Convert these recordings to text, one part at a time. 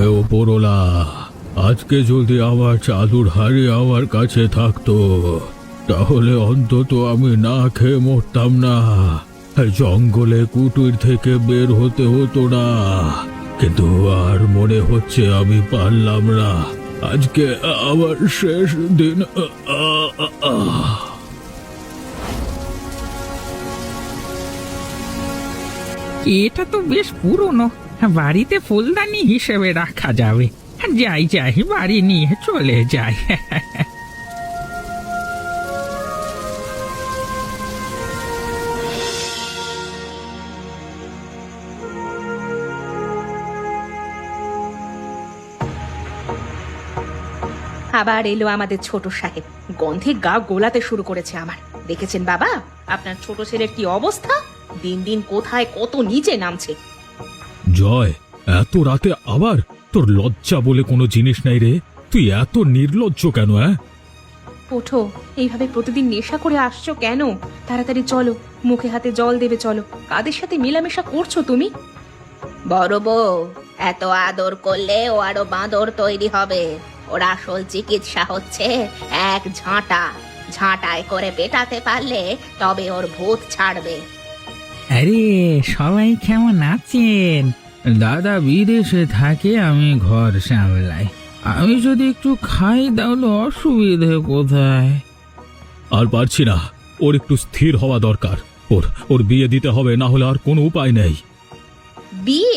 এ ওপরওয়ালা, আজকে যদি আমার চাদর হাড়ি আমার কাছে থাকতো তাহলে অন্তত আমি না খেয়ে মরতাম না, জঙ্গলে কুটির থেকে বের হতে হতো না। কিন্তু আর মনে হচ্ছে আমি পারলাম না। আজকে আমার শেষ দিন। এটা তো বেশ পুরনো, বাড়িতে ফুলদানি হিসেবে রাখা যাবে। যাই যাই, বাড়ি নিয়ে চলে যাই। আবার এলো আমাদের ছোট সাহেব, গন্ধে গা গোলাতে শুরু করেছে আমার। দেখেছেন বাবা, আপনার ছোট ছেলের কি অবস্থা, দিন দিন কোথায় কত নিচে নামছে। জয়, এত রাতে আবার? তোর লজ্জা বলে কোনো জিনিস নাই রে। তুই এত নির্লজ্জ কেন? ওঠো, এইভাবে প্রতিদিন নেশা করে আসছো কেন? তাড়াতাড়ি চলো, মুখে হাতে জল দেবে চলো। কাদের সাথে মেলামেশা করছো তুমি? বড় বউ, এত আদর করলে ও আরো বাঁদর তৈরি হবে। ওর আসল চিকিৎসা হচ্ছে এক ঝাঁটা। ঝাঁটায় করে পেটাতে পারলে তবে ওর ভূত ছাড়বে। আরে সবাই কেমন আছেন? দাদা বিদেশে থাকে, আমি ঘর সামলাই। আমি যদি একটু খাই তাহলে অসুবিধে কোথায়? আর পারছি না, ওর একটু স্থির হওয়া দরকার। ওর বিয়ে দিতে হবে, না হলে আর কোনো উপায় নেই। বিয়ে?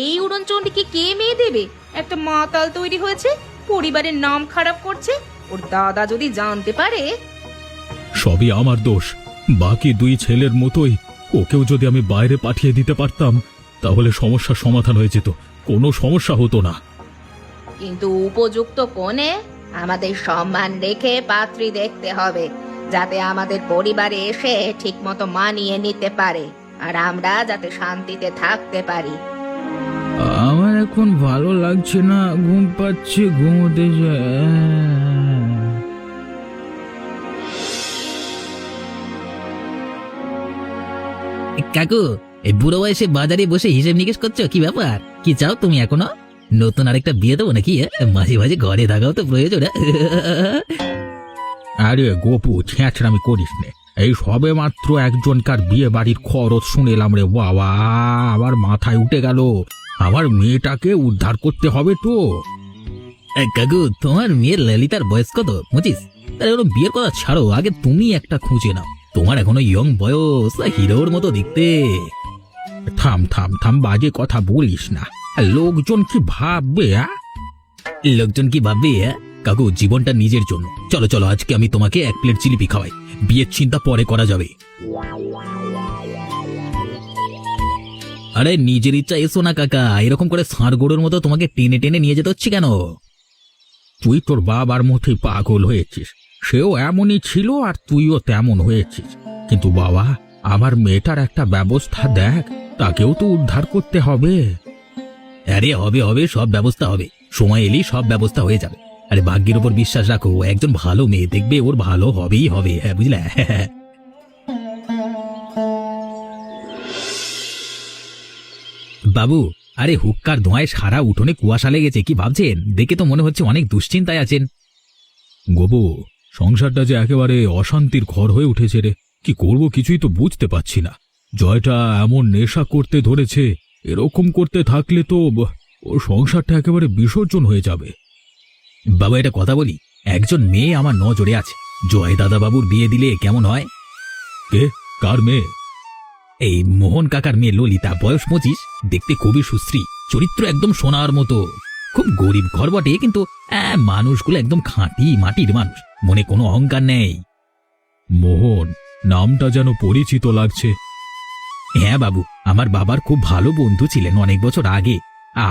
এই উড়নচণ্ডীকে কে মেয়ে দেবে? একটা মাতাল তৈরি হয়েছে, পরিবারের নাম খারাপ করছে। ওর দাদা যদি জানতে পারে। সবই আমার দোষ। বাকি দুই ছেলের মতোই ওকেও যদি আমি বাইরে পাঠিয়ে দিতে পারতাম তাহলে সমস্যার সমাধান হয়ে যেত, কোনো সমস্যা হতো না। কিন্তু উপযুক্ত কোণে আমাদের সম্মান রেখে পাত্রী দেখতে হবে, যাতে আমাদের পরিবারে এসে ঠিকমতো মানিয়ে নিতে পারে, আর আমরা যাতে শান্তিতে থাকতে পারি। আমার এখন ভালো লাগছে না, ঘুম পাচ্ছে, ঘুমোতে কাকু, এই বুড়ো বয়সে বাজারে বসে হিসেব নিকেশ করছো? কি ব্যাপার? কি চাও তুমি এখনো? নতুন আরেকটা বিয়ে দেবো নাকি? মাঝে মাঝে ঘরে থাকাও তো প্রয়োজন। আরে গোপু, ছ্যাঁচড়ামি করিস নে। এই সবে মাত্র একজনকার বিয়ে বাড়ির খরচ শুনেলাম রে বাবা, আবার মাথায় উঠে গেল। আমার মেয়েটাকে উদ্ধার করতে হবে তো। কাকু, তোমার মেয়ের ললিতার বয়স কত? 25? তাহলে ওর বিয়ের কথা ছাড়ো, আগে তুমি একটা খুঁজে নাও। তোমার এখনো ইয়ং বয়স, হিরোর মতো দেখতে। থাম থাম থাম, বাজে কথা বলিস না। লোকজন কি ভাববে? লোকজন কি ভাববে? কাকু, জীবনটা নিজের জন্য। চলো চলো, আজকে আমি তোমাকে এক প্লেট জিলিপি খাওয়াই, বিয়ের চিন্তা পরে করা যাবে। আরে নিজের ইচ্ছা এসো না কাকা, এরকম করে ষাঁড় গরুর মতো তোমাকে টেনে টেনে নিয়ে যেতে হচ্ছে কেন? তুই তোর বাবার মতোই পাগল হয়েছিস। সেও এমনই ছিল আর তুইও তেমন হয়েছিস। কিন্তু বাবা, আমার মেয়েটার একটা ব্যবস্থা দেখ, তাকেও তো উদ্ধার করতে হবে। আরে হবে হবে, সব ব্যবস্থা হবে, সময় এলেই সব ব্যবস্থা হয়ে যাবে। আরে ভাগ্যের উপর বিশ্বাস রাখো, একজন ভালো মেয়ে দেখবে, ওর ভালো হবেই হবে। হ্যাঁ, বুঝলে? বাবু, আরে হুক্কার ধোঁয়ায় সারা উঠোনে কুয়াশা লেগেছে, কি ভাবছেন? দেখে তো মনে হচ্ছে অনেক দুশ্চিন্তায় আছেন। গোবু, সংসারটা যে একেবারে অশান্তির ঘর হয়ে উঠেছে রে। কি করব কিছুই তো বুঝতে পারছি না। জয়টা এমন নেশা করতে ধরেছে, এরকম করতে থাকলে তো ওর সংসারটা একেবারে বিসর্জন হয়ে যাবে। বাবা, এটা কথা বলি, একজন মেয়ে আমার নজরে আছে। জয় দাদা বাবুর বিয়ে দিলে কেমন হয়? কে? কার মেয়ে? এই মোহন কাকার মেয়ে ললিতা, বয়স 25, দেখতে খুবই সুশ্রী, চরিত্র একদম সোনার মতো। খুব গরিব ঘর বটে, কিন্তু মানুষগুলো একদম খাঁটি মাটির মানুষ, মনে কোনো অহংকার নেই। মোহন নামটা যেন পরিচিত লাগছে। হ্যাঁ বাবু, আমার বাবার খুব ভালো বন্ধু ছিলেন অনেক বছর আগে।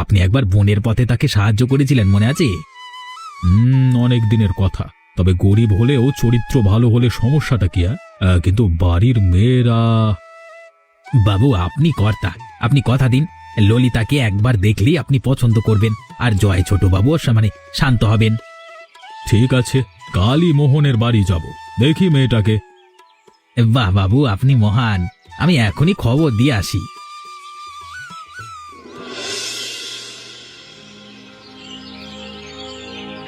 আপনি একবার বোনের পথে তাকে সাহায্য করেছিলেন, মনে আছে? অনেক দিনের কথা। তবে গরিব হলেও চরিত্র ভালো হলে সমস্যাটা কি? কিন্তু বাড়ির মেয়েরা। বাবু, আপনি কর্তা, আপনি কথা দিন, ললিতাকে একবার দেখলেই আপনি পছন্দ করবেন, আর জয় ছোট বাবু মানে শান্ত হবেন। ঠিক আছে, কালই মোহনের বাড়ি যাব, দেখি মেয়েটাকে। বাহ বাবু, আপনি মহান। আমি এখনই খবর দিয়ে আসি।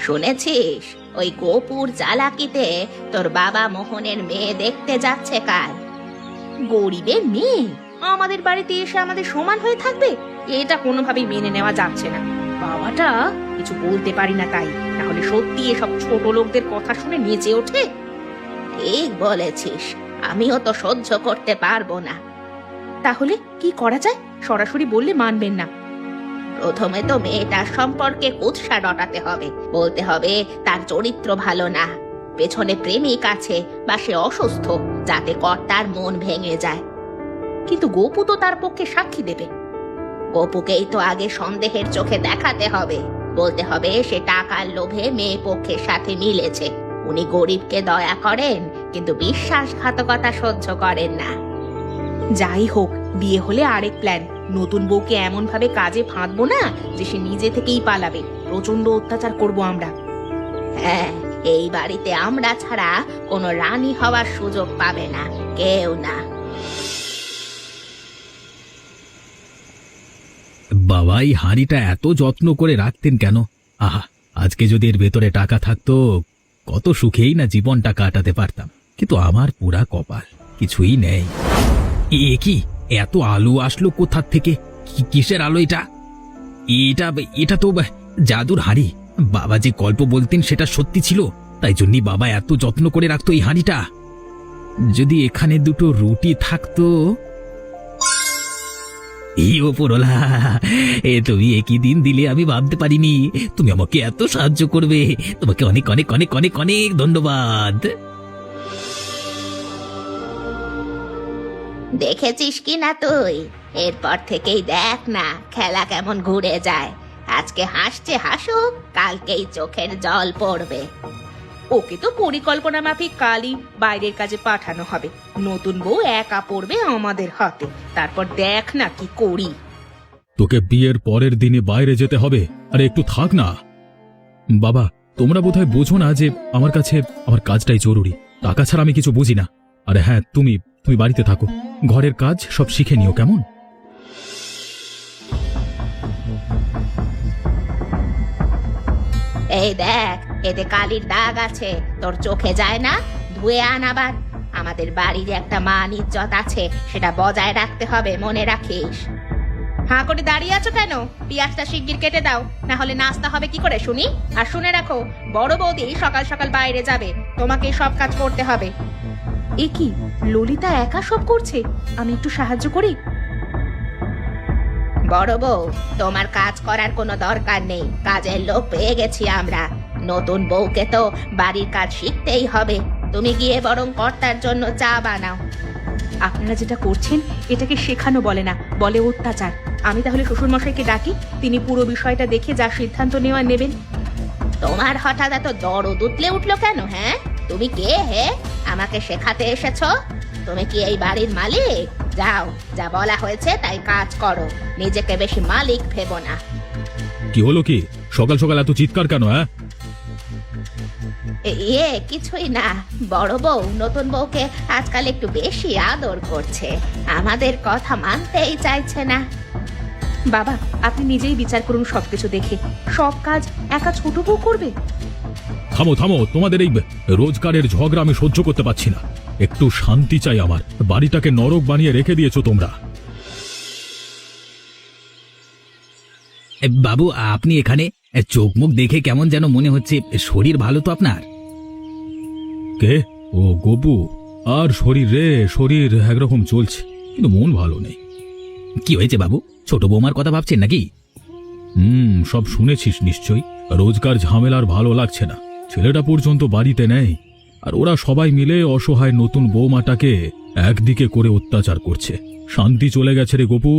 শুনেছিস ওই গোপুর চালাকিতে তোর বাবা মোহনের মেয়ে দেখতে যাচ্ছে কাল। গরিবের মেয়ে আমাদের বাড়িতে এসে আমাদের সমান হয়ে থাকবে, এটা কোনোভাবেই মেনে নেওয়া যাচ্ছে না। বাবাটা কিছু বলতে পারি না তাই, তাহলে সত্যি এসব ছোট লোকদের কথা শুনে নেচে ওঠে। ঠিক বলেছিস, আমিও তো সহ্য করতে পারবো না। তাহলে কি করা যায়? সরাসরি বললে মানবেন না। প্রথমে তো মেয়েটার সম্পর্কে কুৎসা রটাতে হবে, বলতে হবে তার চরিত্র ভালো না, পেছনে প্রেমিক আছে বা সে অসুস্থ, যাতে কর্তার মন ভেঙে যায়। কিন্তু গোপু তো তার পক্ষে সাক্ষী দেবে। গোপুকেই তো আগে সন্দেহের চোখে দেখাতে হবে, বলতে হবে সে টাকার লোভে মেয়ে পক্ষের সাথে মিলেছে। উনি গরিবকে দয়া করেন, কিন্তু বিশ্বাসঘাতকতা সহ্য করেন না। যাই হোক, বিয়ে হলে আরেক প্ল্যান। নতুন বউকে এমন ভাবে কাজে ফাঁদবো না যে সে নিজে থেকেই পালাবে। প্রচন্ড অত্যাচার করব আমরা। হ্যাঁ, এই বাড়িতে আমরা ছাড়া কোনো রানী হওয়ার সুযোগ পাবে না কেউ না। বাবা এই হাঁড়িটা এত যত্ন করে রাখতেন কেন? আহা, আজকে যদি এর ভেতরে টাকা থাকতো কত সুখেই না জীবনটা কাটাতে পারতাম। কিন্তু আমার পুরা কপাল, কিছুই নেই। এ কি, এত আলো আসলো কোথা থেকে? কিসের আলো এটা? এটা এটা তো জাদুর হাঁড়ি। বাবা যে গল্প বলতেন সেটা সত্যি ছিল, তাই জন্যই বাবা এত যত্ন করে রাখতো এই হাঁড়িটা। যদি এখানে দুটো রুটি থাকতো। এই ওপরওয়ালা, তুমি একই দিন দিলে আমি ভাবতে পারিনি তুমি আমাকে এত সাহায্য করবে। তোমাকে অনেক অনেক অনেক অনেক অনেক ধন্যবাদ। দেখেছিস কি না তুই? এরপর থেকেই দেখ না খেলা কেমন ঘুরে যায়। আজকে হাসছে হাসুক, কালকেই চোখের জল পড়বে। ওকে তো পরিকল্পনা মাফিক কালই বাইরের কাজে পাঠানো হবে। নতুন বউ একা পড়বে আমাদের হাতে, তারপর দেখ না কি করি। তোকে বিয়ের পরের দিনই বাইরে যেতে হবে। আরে একটু থাক না। বাবা, তোমরা বোধহয় বোঝো না যে আমার কাছে আমার কাজটাই জরুরি। টাকা ছাড়া আমি কিছু বুঝি না। আরে হ্যাঁ, তুমি বাড়িতে থাকো, ঘরের কাজ সব শিখে নিও, কেমন? এই দেখ, এতে কালির দাগ আছে, তোর চোখে যায় না? ধুয়ে আন আবার। আমাদের বাড়ির একটা মান ইজ্জত আছে, সেটা বজায় রাখতে হবে, মনে রাখিস। হাঁ করে দাঁড়িয়ে আছো কেন? পেঁয়াজটা শিগগির কেটে দাও, না হলে নাস্তা হবে কি করে শুনি। আর শুনে রাখো, বড় বৌদি সকাল সকাল বাইরে যাবে, তোমাকে সব কাজ করতে হবে। এ কি, ললিতা একা সব করছে? আমি একটু সাহায্য করি। বড় বউ, তোমার কাজ করার কোনো দরকার নেই, কাজের লোক পেয়ে গেছি আমরা। নতুন বউকে তো বাড়ির কাজ শিখতেই হবে। তুমি গিয়ে বরং কর্তার জন্য চা বানাও। আপনারা যেটা করছেন এটাকে শেখানো বলে না, বলে অত্যাচার। আমি তাহলে শ্বশুর মশাইকে ডাকি, তিনি পুরো বিষয়টা দেখে যা সিদ্ধান্ত নেওয়া নেবেন। তোমার হঠাৎ এত দরদ উতলে উঠলো কেন? হ্যাঁ, তুমি কে হে আমাকে শেখাতে এসেছো? তুমি কি এই বাড়ির মালিক? যাও, যা বলা হয়েছে তাই কাজ করো, নিজেকে বেশি মালিক ভেবো না। কি হলো কি? সকাল সকাল এত চিৎকার কেন? হ্যাঁ, কিছুই না। বড় বউ নতুন বউকে আজকাল একটু বেশি আদর করছে, আমাদের কথা মানতেই চাইছে না। বাবা, আপনি নিজেই বিচার করুন সবকিছু দেখে। সব কাজ একা ছোট বউ করবে? থামো থামো, তোমাদের এই রোজগারের ঝগড়া আমি সহ্য করতে পারছি না। একটু শান্তি চাই আমার। বাড়িটাকে নরক বানিয়ে রেখে দিয়েছো তোমরা। বাবু, আপনি এখানে? চোখ মুখ দেখে কেমন যেন মনে হচ্ছে। শরীর ভালো তো আপনার? কে? ও গোপু। আর শরীর রে, শরীর একরকম চলছে, কিন্তু মন ভালো নেই। কি হয়েছে বাবু? ছোট বৌমার কথা ভাবছেন নাকি? সব শুনেছিস নিশ্চয়ই। রোজগার ঝামেলার ভালো লাগছে না। ছেলেটা পর্যন্ত বাড়িতে নেই, আর ওরা সবাই মিলে অসহায় নতুন বৌমাটাকে একদিকে করে অত্যাচার করছে। শান্তি চলে গেছে রে গোপু।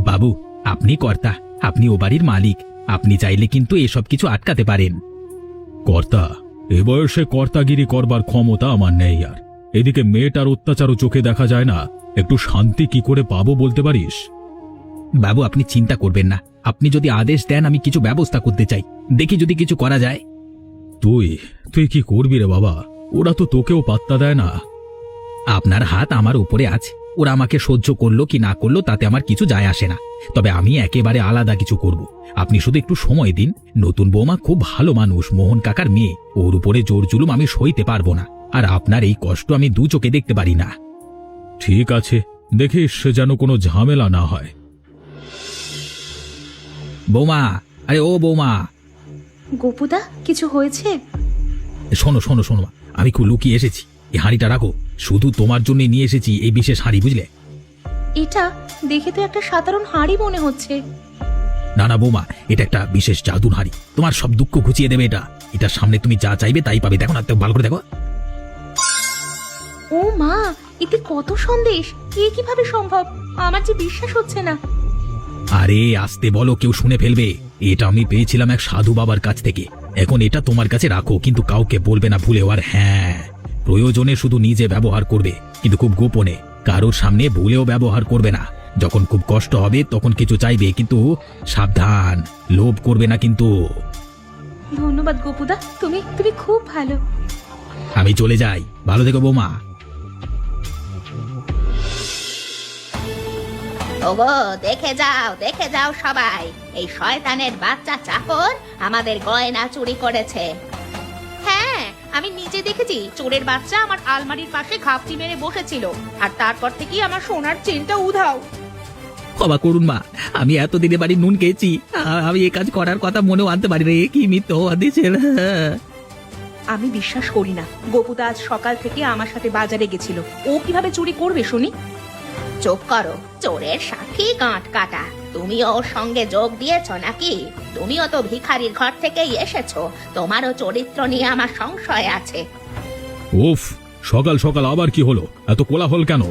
বাবু, আপনি কর্তা, আপনি ও বাড়ির মালিক, আপনি চাইলে কিন্তু এসব কিছু আটকাতে পারেন। কর্তা? এ বয়সে কর্তাগিরি করবার ক্ষমতা আমার নেই। আর এদিকে মেয়েটার অত্যাচারও চোখে দেখা যায় না, একটু শান্তি কি করে পাবো বলতে পারিস? বাবু, আপনি চিন্তা করবেন না। আপনি যদি আদেশ দেন আমি কিছু ব্যবস্থা করতে চাই, দেখি যদি কিছু করা যায়। তুই কি করবি রে বাবা? ওরা তো তোকেও পাত্তা দেয় না। আপনার হাত আমার উপরে আছে, ওরা আমাকে সহ্য করলো কি না করলো তাতে আমার কিছু যায় আসে না। তবে আমি একেবারে আলাদা কিছু করব। আপনি শুধু একটু সময় দিন। নতুন বৌমা খুব ভালো মানুষ, মোহন কাকার মেয়ে, ওর উপরে জোর জুলুম আমি সইতে পারবো না। আর আপনার এই কষ্ট আমি দু চোখে দেখতে পারি না। ঠিক আছে, দেখিস যেন কোনো ঝামেলা না হয়। বৌমা, আরে ও বৌমা, গোপুদা, কিছু হয়েছে? শোনো শোনো শোনো মা, আমি খুব লুকিয়ে এসেছি। এই হাঁড়িটা রাখো, শুধু তোমার জন্য নিয়ে এসেছি এই বিশেষ হাঁড়ি, বুঝলে? এটা দেখে তো একটা সাধারণ হাঁড়ি মনে হচ্ছে। না না বৌমা, এটা একটা বিশেষ জাদুর হাঁড়ি, তোমার সব দুঃখ ঘুচিয়ে দেবে। এটার সামনে তুমি যা চাইবে তাই পাবে। দেখো না, ভালো করে দেখো। ও মা, এতে কত সন্দেশ! এ কিভাবে সম্ভব? আমার যে বিশ্বাস হচ্ছে না। আরে আস্তে বলো, কেউ শুনে ফেলবে। এটা আমি পেয়েছিলাম এক সাধু বাবার কাছ থেকে। এখন এটা তোমার কাছে রাখো, কিন্তু কাউকে বলবে না ভুলেও। আর হ্যাঁ, প্রয়োজনে শুধু নিজে ব্যবহার করবে, কিন্তু খুব গোপনে, কারোর সামনে ভুলেও ব্যবহার করবে না। যখন খুব কষ্ট হবে তখন কিছু চাইবে, কিন্তু সাবধান, লোভ করবে না কিন্তু। ধন্যবাদ গোপুদা, তুমি তুমি খুব ভালো। আমি চলে যাই, ভালো থেকো বৌমা। ওগো, দেখে যাও সবাই, এই শয়তানের বাচ্চা চাকর আমাদের গয়না চুরি করেছে। হ্যাঁ, আমি নিজে দেখেছি। চোরের বাচ্চা আমার আলমারির পাশে ঘাপটি মেরে বসেছিল, আর তারপর থেকেই আমার সোনার চেনটা উধাও। ক্ষমা করুন মা, আমি এতদিনে বাড়ি নুন খেয়েছি। আমি এ কাজ করার কথা মনেও আনতে পারি না। এ কি মিথ্যাবাদী ছেলে! আমি বিশ্বাস করি না। গোপুদা আজ সকাল থেকে আমার সাথে বাজারে গেছিল। ও কিভাবে চুরি করবে শুনি? চুপ করো, চোরের সাথী গাঁট কাটা। তুমিও ওর সঙ্গে যোগ দিয়েছ নাকি? তুমিও তো ভিখারির ঘর থেকেই এসেছো, তোমারও চরিত্র নিয়ে আমার সংশয় আছে। উফ, সকাল সকাল আবার কি হলো? এত কোলাহল কেন?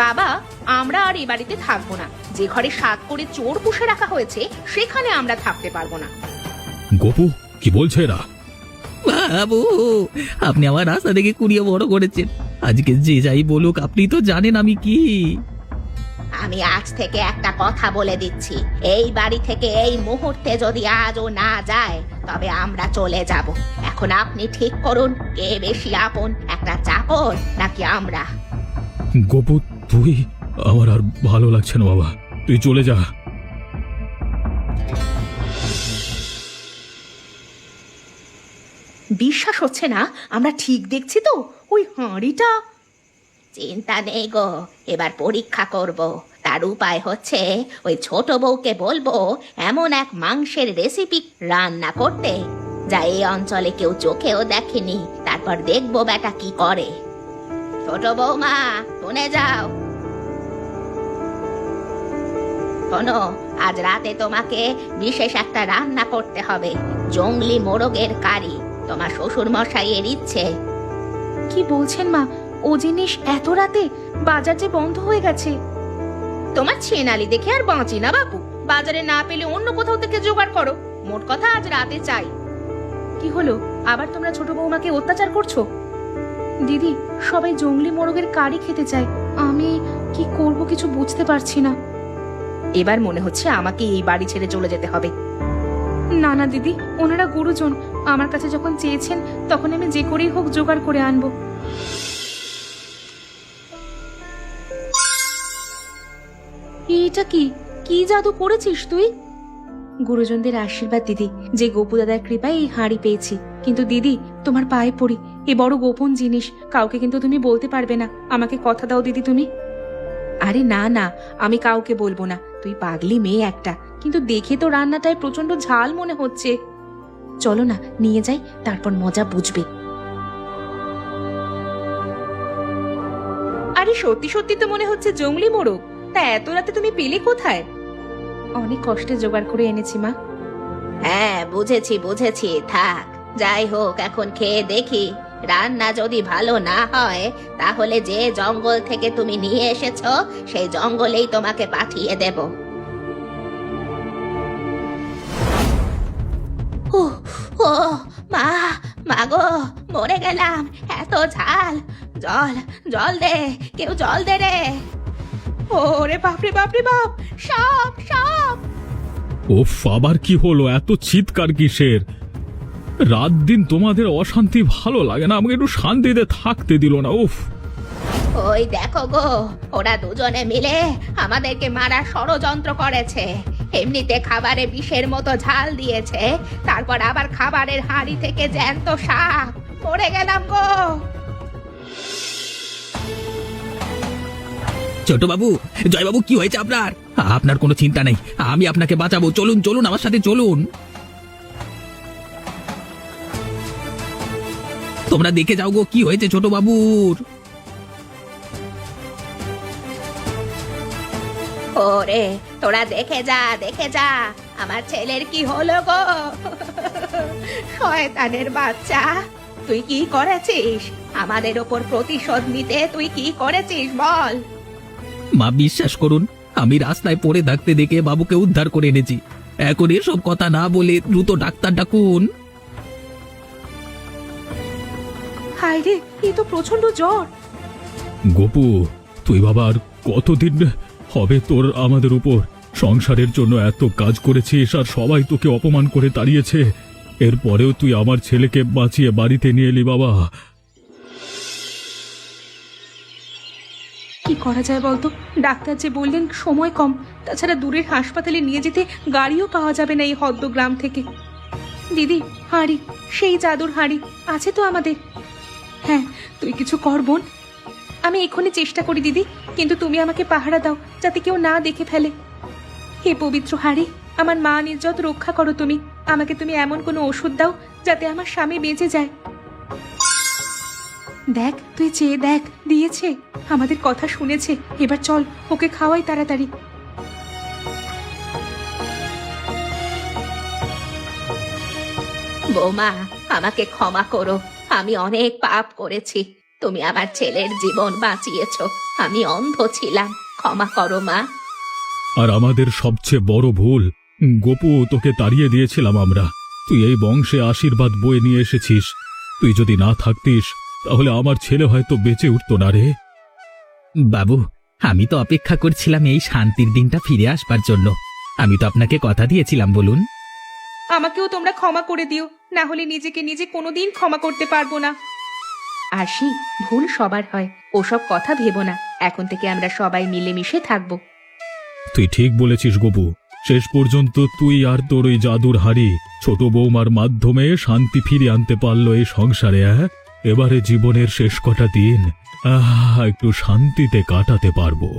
বাবা, আমরা আর এই বাড়িতে থাকবো না। যে ঘরে সাত করে চোর পুষে রাখা হয়েছে সেখানে আমরা থাকতে পারবো না। গোপু, কি বলছে এরা? বাবু, আপনি আমার রাস্তা থেকে কুড়িয়ে বড় করেছেন। আজকে যে যাই বলুক, আপনি তো জানেন আমি কি। আমি আজ থেকে একটা কথা বলে দিচ্ছি, এই বাড়ি থেকে এই মুহূর্তে যদি আজও না যায় তবে আমরা চলে যাব। এখন আপনি ঠিক করুন, কে বেশি আপন, একটা চাকর নাকি আমরা? গোপু, তুই, আমার আর ভালো লাগছে না বাবা, তুই চলে যা। বিশ্বাস হচ্ছে না, আমরা ঠিক দেখছি তো? ওই হাঁড়িটা। চিন্তা নেই গো, এবার পরীক্ষা করব। তার উপায় হচ্ছে ওই ছোট বউকে বলবো এমন এক মাংসের রেসিপি রান্না করতে যা এই অঞ্চলে কেউ চোখেও দেখেনি। তারপর দেখবো বেটা কি করে। ছোট বৌমা, শুনে যাও। শোনো, আজ রাতে তোমাকে বিশেষ একটা রান্না করতে হবে, জংলি মোরগের কারি। তোমার শ্বশুর মশাইয়ের ইচ্ছে। কি বলছেন মা? ও জিনিস এত রাতে? বাজার যে বন্ধ হয়ে গেছে। তোমার ছেনালি দেখে আর বাঁচি না বাপু। বাজারে না পেলে অন্য কোথাও থেকে জোগাড় করো। মোট কথা আজ রাতে চাই। কি হলো, আবার তোমরা ছোট বৌমাকে অত্যাচার করছো? দিদি, সবাই জংলি মোরগের কারি খেতে চায়। আমি কি করব কিছু বুঝতে পারছি না। এবার মনে হচ্ছে আমাকে এই বাড়ি ছেড়ে চলে যেতে হবে। না না দিদি, ওনারা গুরুজন। আমার কাছে যখন চেয়েছেন তখন আমি যে করেই হোক জোগাড় করে আনবো। এটা কি কি জাদু করেছিস তুই? গুরুজনদের আশীর্বাদ দিদি, যে গোপু দাদার কৃপায় এই হাঁড়ি পেয়েছি। কিন্তু দিদি, তোমার পায়ে পড়ি, এ বড় গোপন জিনিস, কাউকে কিন্তু তুমি বলতে পারবে না। আমাকে কথা দাও দিদি তুমি। আরে না না, আমি কাউকে বলবো না। তুই পাগলি মেয়ে একটা, কিন্তু দেখে তো রান্নাটায় প্রচন্ড ঝাল মনে হচ্ছে। চলো না, নিয়ে যাই, তারপর মজা বুঝবে। আরে সত্যি সত্যি তো মনে হচ্ছে জংলি মোরগ। তা এত রাতে তুমি পেলে কোথায়? অনেক কষ্টে জোগাড় করে এনেছি মা। হ্যাঁ, বুঝেছি, থাক। যাই হোক, এখন খেয়ে দেখি। রান্না যদি ভালো না হয় তাহলে যে জঙ্গল থেকে তুমি নিয়ে এসেছো সেই জঙ্গলেই তোমাকে পাঠিয়ে দেব। ও মা গো, মরে গেলাম, এত ঝাল! জল দে, কেউ জল দে রে। ওরে বাপরে বাপরে বাপ, সাপ সাপ! ওফ, আবার কি হলো? এত চিৎকার কিসের? রাত দিন তোমাদের অশান্তি ভালো লাগে না? আমাকে একটু শান্তিতে থাকতে দিল না। উফ! ওই দেখো গো, ওরা দুজনে মিলে আমাদেরকে মারার ষড়যন্ত্র করেছে। এমনিতে খাবারে বিষের মতো ঝাল দিয়েছে, তারপর আবার খাবারের হাঁড়ি থেকে জ্যান্ত সাপ। মরে গেলাম গো। ছোট বাবু, জয়বাবু, কি হয়েছে আপনার? আপনার কোনো চিন্তা নেই, আমি আপনাকে বাঁচাবো। চলুন চলুন, আমার সাথে চলুন। তোমরা দেখে যাও গো, কি হয়েছে ছোট বাবুর। ওরে, তোরা দেখে যা, দেখে যা, আমার ছেলের কি হলো গো। শয়তানের বাচ্চা, তুই কি করেছিস? আমাদের ওপর প্রতিশোধ নিতে তুই কি করেছিস বল? মা, বিশ্বাস করুন, আমি রাস্তায় পড়ে থাকতে দেখে বাবুকে উদ্ধার করে এনেছি। এখন এসব কথা না বলে দ্রুত ডাক্তার ডাকুন। হায় রে, এ তো প্রচন্ড জ্বর। গোপু, তুই বাবা আর কতদিন হবে তোর আমাদের উপর? সংসারের জন্য এত কাজ করেছিস আর সবাই তোকে অপমান করে তাড়িয়েছে, এরপরেও তুই আমার ছেলেকে বাঁচিয়ে বাড়িতে নিয়ে এলি বাবা। কি করা যায় বলতো? ডাক্তার যে বললেন সময় কম, তাছাড়া দূরের হাসপাতালে নিয়ে যেতে গাড়িও পাওয়া যাবে না এই হদ্দ গ্রাম থেকে। দিদি, হাঁড়ি, সেই জাদুর হাঁড়ি আছে তো আমাদের? হ্যাঁ, তুই কিছু কর বোন। আমি এক্ষুনি চেষ্টা করি দিদি, কিন্তু তুমি আমাকে পাহারা দাও যাতে কেউ না দেখে ফেলে। হে পবিত্র হাঁড়ি, আমার মা নির্যত রক্ষা করো তুমি। আমাকে তুমি এমন কোনো ওষুধ দাও যাতে আমার স্বামী বেঁচে যায়। দেখ, তুই চেয়ে দেখ, দিয়েছে, আমাদের কথা শুনেছে। এবার চল, ওকে খাওয়াই তাড়াতাড়ি। বৌমা, আমাকে ক্ষমা করো, আমি অনেক পাপ করেছি। তুমি আমার ছেলের জীবন বাঁচিয়েছো, আমি অন্ধ ছিলাম, ক্ষমা করো মা। আর আমাদের সবচেয়ে বড় ভুল, গোপু, তোকে তাড়িয়ে দিয়েছিলাম আমরা। তুই এই বংশে আশীর্বাদ বয়ে নিয়ে এসেছিস। তুই যদি না থাকতিস তাহলে আমার ছেলে হয়তো বেঁচে উঠতো না রে। বাবু, আমি তো অপেক্ষা করছিলাম এই শান্তির দিনটা ফিরে আসবার জন্য। আমি তো আপনাকে কথা দিয়েছিলাম, বলুন। আমাকেও তোমরা ক্ষমা করে দিও, না হলে নিজেকে নিজে কোনোদিন ক্ষমা করতে পারবো না। আরশি, ভুল সবার হয়, ওসব কথা ভেবো না। এখন থেকে আমরা সবাই মিলেমিশে থাকবো। তুই ঠিক বলেছিস গোপু। শেষ পর্যন্ত তুই আর তোর ওই জাদুর হাড়ি ছোট বৌমার মাধ্যমে শান্তি ফিরিয়ে আনতে পারলো এই সংসারে। এবারে জীবনের শেষ কটা দিন একটু শান্তিতে কাটাতে পারবো।